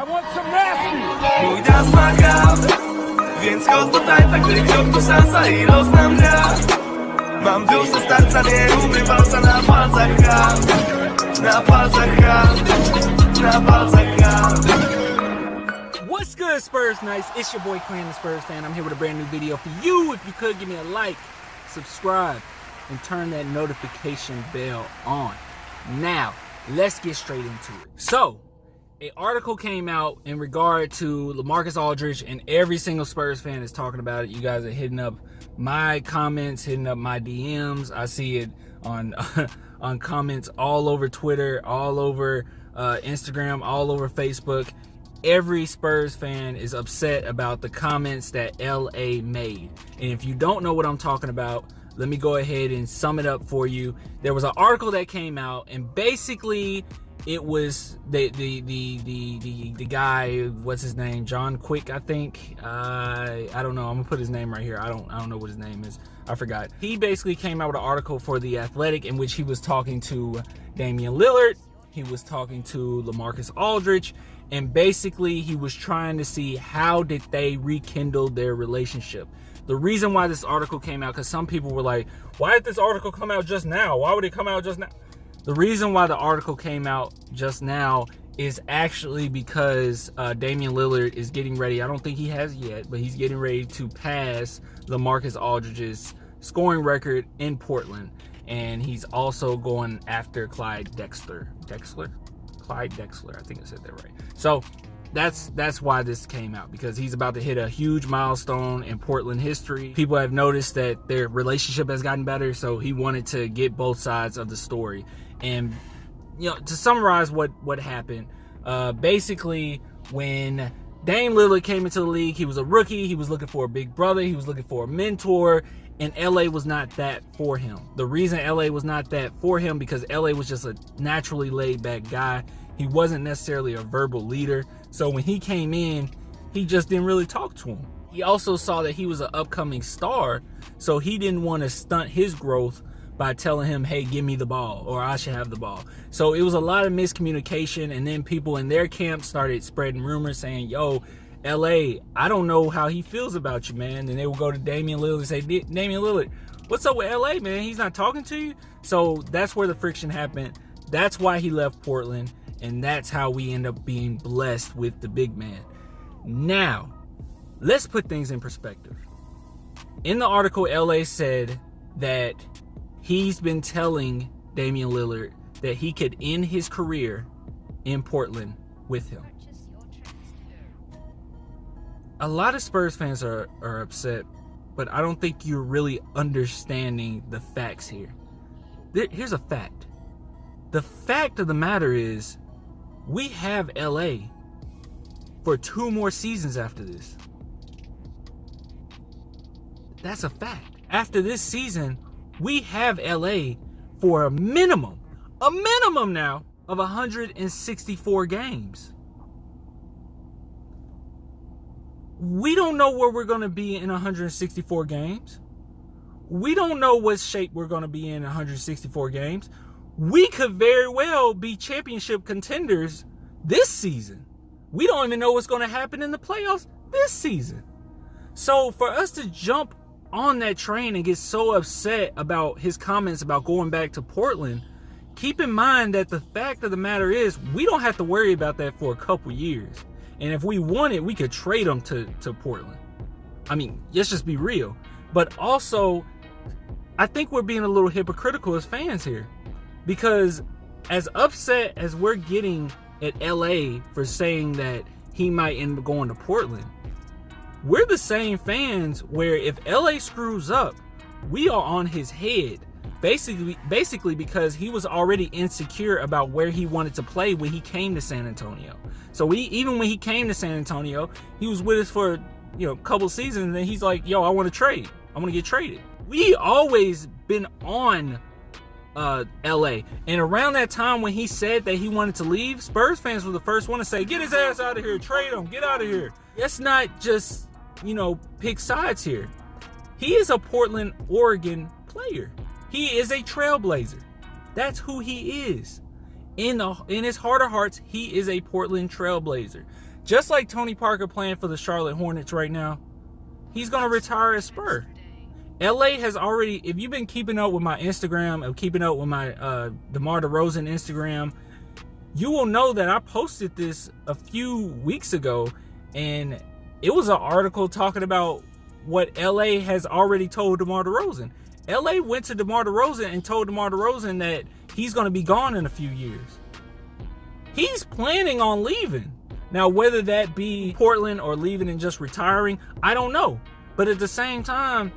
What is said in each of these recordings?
want some nasty. Mój das ma grab, więc chodź do tańca, gdy wciąż to szansa i roznam gra. Mam duszę starca, nie lubię walca na palcach gra. Na palcach gra, na palcach gra. What's good, Spurs Nights? It's your boy Clan, the Spurs fan. I'm here with a brand new video for you. If you could, give me a like, subscribe, and turn that notification bell on. Now, let's get straight into it. So, an article came out in regard to LaMarcus Aldridge, and every single Spurs fan is talking about it. You guys are hitting up my comments, hitting up my DMs. I see it on on comments all over Twitter, all over Instagram, all over Facebook. Every Spurs fan is upset about the comments that LA made. And if you don't know what I'm talking about, let me go ahead and sum it up for you. There was an article that came out, and basically it was the guy, what's his name? John Quick, I think. I don't know. I'm gonna put his name right here. I don't know what his name is. I forgot. He basically came out with an article for The Athletic in which he was talking to Damian Lillard. He was talking to LaMarcus Aldridge. And basically, he was trying to see how did they rekindle their relationship. The reason why this article came out, because some people were like, why did this article come out just now? Why would it come out just now? The reason why the article came out just now is actually because Damian Lillard is getting ready. I don't think he has yet, but he's getting ready to pass LaMarcus Aldridge's scoring record in Portland. And he's also going after Clyde Drexler. Clyde Drexler, I think I said that right. So that's why this came out, because he's about to hit a huge milestone in Portland history. People have noticed that their relationship has gotten better, so he wanted to get both sides of the story. And you know, to summarize what happened, basically when Dame Lillard came into the league, he was a rookie. He was looking for a big brother. He was looking for a mentor. And LA was not that for him. The reason LA was not that for him, because LA was just a naturally laid back guy. He wasn't necessarily a verbal leader. So when he came in, he just didn't really talk to him. He also saw that he was an upcoming star, so he didn't want to stunt his growth by telling him, hey, give me the ball, or I should have the ball. So it was a lot of miscommunication, and then people in their camp started spreading rumors saying, yo, LA, I don't know how he feels about you, man. And they will go to Damian Lillard and say, Damian Lillard, what's up with LA, man? He's not talking to you? So that's where the friction happened. That's why he left Portland. And that's how we end up being blessed with the big man. Now, let's put things in perspective. In the article, LA said that he's been telling Damian Lillard that he could end his career in Portland with him. A lot of Spurs fans are upset, but I don't think you're really understanding the facts here. Here's a fact. The fact of the matter is, we have LA for 2 more seasons after this. That's a fact. After this season, we have LA for a minimum now of 164 games. We don't know where we're going to be in 164 games. We don't know what shape we're going to be in 164 games. We could very well be championship contenders this season. We don't even know what's going to happen in the playoffs this season. So for us to jump on that train and get so upset about his comments about going back to Portland, keep in mind that the fact of the matter is we don't have to worry about that for a couple years. And if we wanted, we could trade him to Portland. I mean, let's just be real. But also, I think we're being a little hypocritical as fans here. Because as upset as we're getting at LA for saying that he might end up going to Portland, we're the same fans where if LA screws up, we are on his head. Basically because he was already insecure about where he wanted to play when he came to San Antonio. So even when he came to San Antonio, he was with us for a couple seasons, and then he's like, yo, I want to trade. I want to get traded. We always been on LA. And around that time when he said that he wanted to leave, Spurs fans were the first one to say, get his ass out of here, trade him, get out of here. Let's not just, pick sides here. He is a Portland, Oregon player. He is a trailblazer. That's who he is. In his heart of hearts, he is a Portland trailblazer. just like Tony Parker playing for the Charlotte Hornets right now, he's going to retire as Spur. LA has already, if you've been keeping up with my Instagram, or keeping up with my DeMar DeRozan Instagram, you will know that I posted this a few weeks ago, and it was an article talking about what LA has already told DeMar DeRozan. LA went to DeMar DeRozan and told DeMar DeRozan that he's going to be gone in a few years. He's planning on leaving. Now, whether that be Portland or leaving and just retiring, I don't know. But at the same time,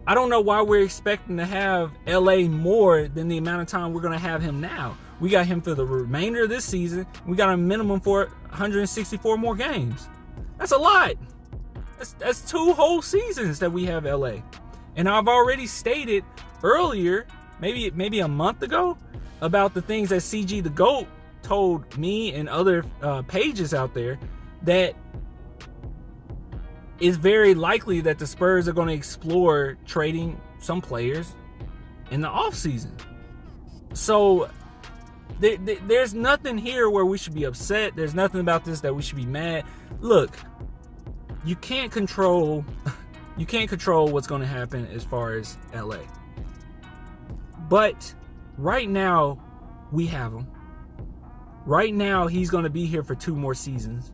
I don't know why we're expecting to have LA more than the amount of time we're going to have him now. We got him for the remainder of this season. We got a minimum for 164 more games. That's a lot. That's 2 whole seasons that we have LA. And I've already stated earlier, maybe a month ago, about the things that CG the GOAT told me and other pages out there, that it's very likely that the Spurs are going to explore trading some players in the offseason. So there's nothing here where we should be upset. There's nothing about this that we should be mad. Look, you can't control what's going to happen as far as LA. But right now, we have him. Right now, he's going to be here for 2 more seasons.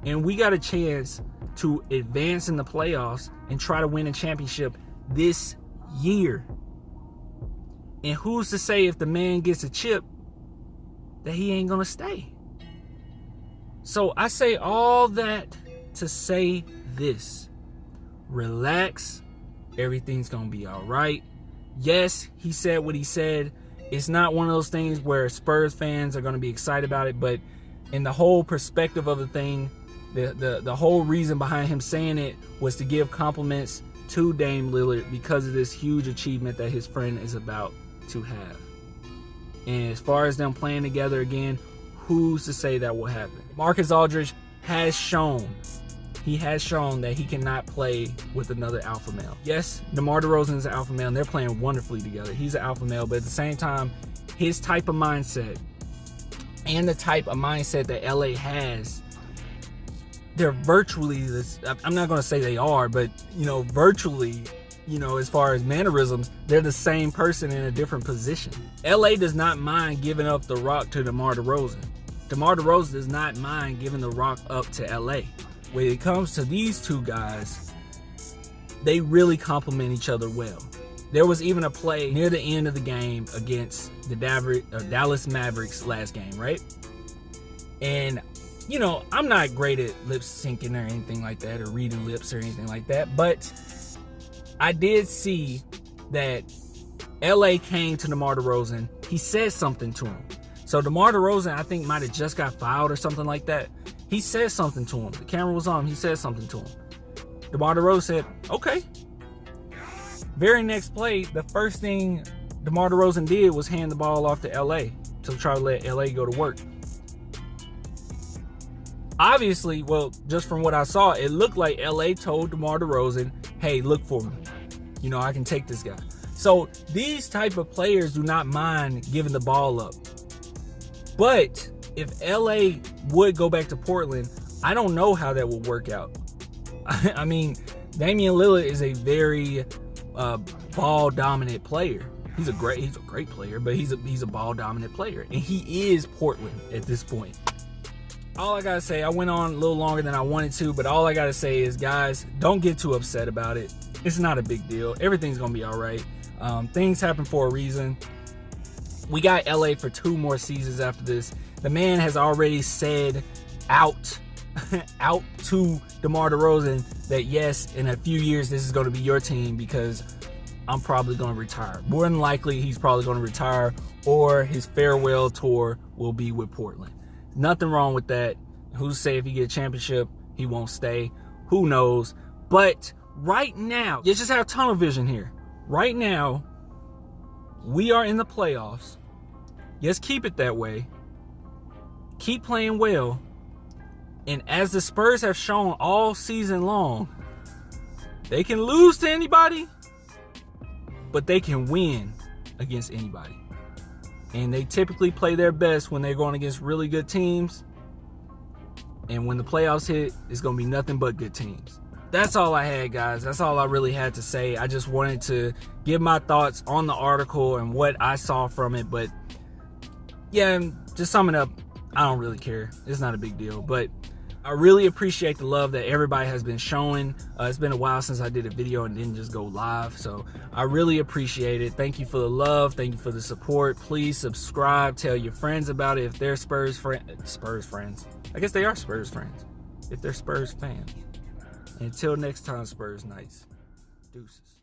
And we got a chance to advance in the playoffs and try to win a championship this year. And who's to say if the man gets a chip that he ain't going to stay? So I say all that to say this. Relax. Everything's going to be all right. Yes, he said what he said. It's not one of those things where Spurs fans are going to be excited about it, but in the whole perspective of the thing, the whole reason behind him saying it was to give compliments to Dame Lillard because of this huge achievement that his friend is about to have. And as far as them playing together again, who's to say that will happen? Marcus Aldridge has shown that he cannot play with another alpha male. Yes, DeMar DeRozan is an alpha male, and they're playing wonderfully together. He's an alpha male, but at the same time, his type of mindset and the type of mindset that LA has, they're virtually this. I'm not going to say they are, but virtually, as far as mannerisms, they're the same person in a different position. LA does not mind giving up the rock to DeMar DeRozan. DeMar DeRozan does not mind giving the rock up to LA. When it comes to these two guys, they really complement each other well. There was even a play near the end of the game against the Dallas Mavericks last game, right? And, I'm not great at lip syncing or anything like that, or reading lips or anything like that, but I did see that LA came to DeMar DeRozan. He said something to him. So DeMar DeRozan, I think, might have just got fouled or something like that. He said something to him. The camera was on him. He said something to him. DeMar DeRozan said, okay. Very next play, the first thing DeMar DeRozan did was hand the ball off to LA to try to let LA go to work. Obviously, well, just from what I saw, it looked like LA told DeMar DeRozan, hey, look for me. I can take this guy. So these type of players do not mind giving the ball up. But if LA would go back to Portland, I don't know how that would work out. I mean, Damian Lillard is a very ball dominant player. He's a great player, but he's a ball dominant player, and he is Portland at this point. All I gotta say, I went on a little longer than I wanted to, but all I gotta say is, guys, don't get too upset about it. It's not a big deal. Everything's gonna be all right. Things happen for a reason. We got LA for 2 more seasons after this. The man has already said out to DeMar DeRozan that yes, in a few years this is going to be your team because I'm probably going to retire. More than likely, he's probably going to retire, or his farewell tour will be with Portland. Nothing wrong with that. Who's to say if he get a championship, he won't stay? Who knows? But right now, you just have tunnel vision here. Right now, we are in the playoffs. Just keep it that way. Keep playing well. And as the Spurs have shown all season long, they can lose to anybody, but they can win against anybody. And they typically play their best when they're going against really good teams. And when the playoffs hit, it's going to be nothing but good teams. That's all I had, guys. That's all I really had to say. I just wanted to give my thoughts on the article and what I saw from it. But yeah, just summing up, I don't really care. It's not a big deal. But I really appreciate the love that everybody has been showing. It's been a while since I did a video and didn't just go live. So I really appreciate it. Thank you for the love. Thank you for the support. Please subscribe. Tell your friends about it if they're Spurs friends. I guess they are Spurs friends if they're Spurs fans. Until next time, Spurs Knights. Deuces.